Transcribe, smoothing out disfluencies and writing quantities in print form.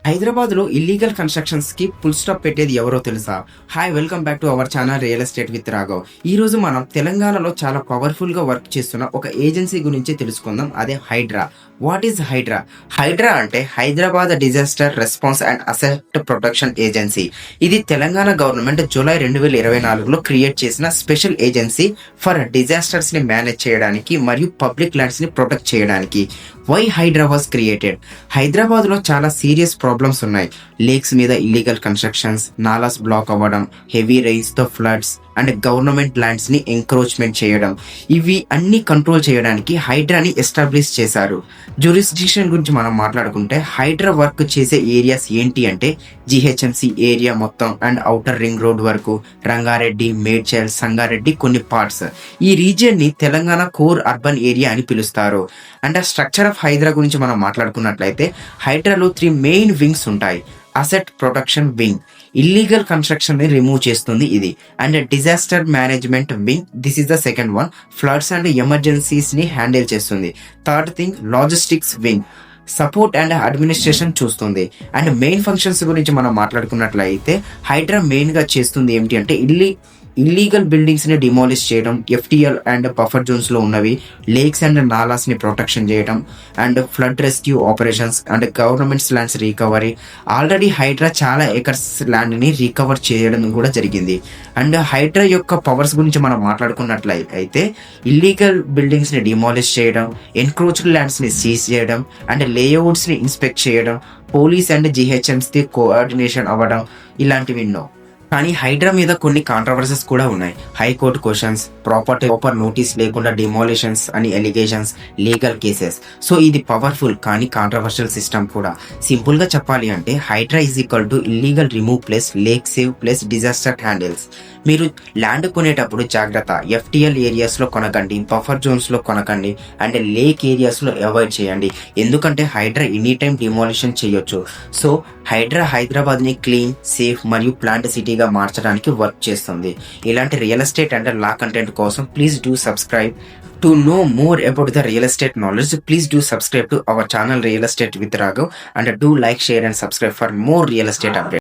హైదరాబాద్లో illegal constructions కి full stop పెట్టేది ఎవరో తెలుసా? Hi, welcome back to our channel real estate with Raghav. ఈ రోజు మనం తెలంగాణలో చాలా పవర్ఫుల్ గా వర్క్ చేస్తున్న ఒక ఏజెన్సీ గురించి తెలుసుకుందాం. అదే హైడ్రా. What is HYDRAA? హైడ్రా అంటే Hyderabad disaster response and asset protection agency. ఇది తెలంగాణ గవర్నమెంట్ జూలై 2024లో క్రియేట్ చేసిన స్పెషల్ ఏజెన్సీ ఫర్ డిజాస్టర్స్ ని మేనేజ్ చేయడానికి మరియు పబ్లిక్ ల్యాండ్స్ ని ప్రొటెక్ట్ చేయడానికి. Why HYDRAA was created? Hyderabad లో చాలా సీరియస్ ప్రాబ్లమ్స్ ఉన్నాయి. లేక్స్ మీద ఇల్లీగల్ కన్స్ట్రక్షన్స్, నాలాస్ బ్లాక్ అవ్వడం, హెవీ రెయిన్స్ తో ఫ్లడ్స్ అండ్ గవర్నమెంట్ ల్యాండ్స్ ని ఎంక్రోచ్మెంట్ చేయడం. ఇవి అన్ని కంట్రోల్ చేయడానికి హైడ్రాని ఎస్టాబ్లిష్ చేశారు. జ్యూరిస్డిక్షన్ గురించి మనం మాట్లాడుకుంటే హైడ్రా వర్క్ చేసే ఏరియాస్ ఏంటి అంటే జిహెచ్ఎంసి ఏరియా మొత్తం అండ్ ఔటర్ రింగ్ రోడ్ వరకు, రంగారెడ్డి, మేడ్చల్, సంగారెడ్డి కొన్ని పార్ట్స్. ఈ రీజియన్ ని తెలంగాణ కోర్ అర్బన్ ఏరియా అని పిలుస్తారు. అండ్ స్ట్రక్చర్ ఆఫ్ హైడ్రా గురించి మనం మాట్లాడుకున్నట్లయితే హైడ్రాలో 3 మెయిన్ వింగ్స్ ఉంటాయి. Asset protection wing, illegal construction ని రిమూవ్ చేస్తుంది ఇది. And disaster management wing, this is the second one, floods and emergencies ని హ్యాండిల్ చేస్తుంది. Third thing logistics wing, support and administration చూస్తుంది. And main functions గురించి మనం మాట్లాడుకున్నట్లయితే Hydraa main గా చేస్తుంది ఏమిటి అంటే ఇల్లీగల్ బిల్డింగ్స్ ని డిమాలిష్ చేయడం, ఎఫ్టిఎల్ అండ్ బఫర్ జోన్స్ లో ఉన్నవి, లేక్స్ అండ్ నాలాస్ ని ప్రొటెక్షన్ చేయడం, and flood rescue operations and governments lands recovery. Already HYDRAA చాలా ఏకర్స్ ల్యాండ్ ని రికవర్ చేయడం కూడా జరిగింది. అండ్ హైడ్రా యొక్క పవర్స్ గురించి మనం మాట్లాడుకున్నట్లయితే ఇల్లీగల్ బిల్డింగ్స్ ని డిమాలిష్ చేయడం, ఎన్క్రోచ్డ్ ల్యాండ్స్ ని సీజ్ చేయడం, అండ్ లేఅవుట్స్ ని ఇన్స్పెక్ట్ చేయడం, పోలీస్ అండ్ జిహెచ్ఎంసీ కోఆర్డినేషన్ అవ్వడం, ఇలాంటివి ఎన్నో. కానీ హైడ్రా మీద కొన్ని కాంట్రవర్సీస్ కూడా ఉన్నాయి. హైకోర్టు క్వశ్చన్స్, ప్రాపర్ నోటీస్ లేకుండా డిమాలిషన్స్ అని ఎలిగేషన్స్, లీగల్ కేసెస్. సో ఇది పవర్ఫుల్ కానీ కాంట్రవర్షియల్ సిస్టమ్ కూడా. సింపుల్ గా చెప్పాలి అంటే HYDRAA is equal to illegal remove plus lake save plus disaster handles. మీరు ల్యాండ్ కొనేటప్పుడు జాగ్రత్త, ఎఫ్టిఎల్ ఏరియాస్ లో కొనకండి, బఫర్ జోన్స్ లో కొనకండి, అండ్ లేక్ ఏరియాస్ లో అవాయిడ్ చేయండి. ఎందుకంటే హైడ్రా ఎనీ టైం డిమాలిషన్ చేయొచ్చు. సో హైడ్రా హైదరాబాద్ ని క్లీన్, సేఫ్ మరియు ప్లాంట్ సిటీగా మార్చడానికి వర్క్ చేస్తుంది. ఇలాంటి real estate and law content కోసం please do subscribe. To know more about the real estate knowledge, please do subscribe to our channel Real Estate with Raghav and do like, share and subscribe for more real estate updates.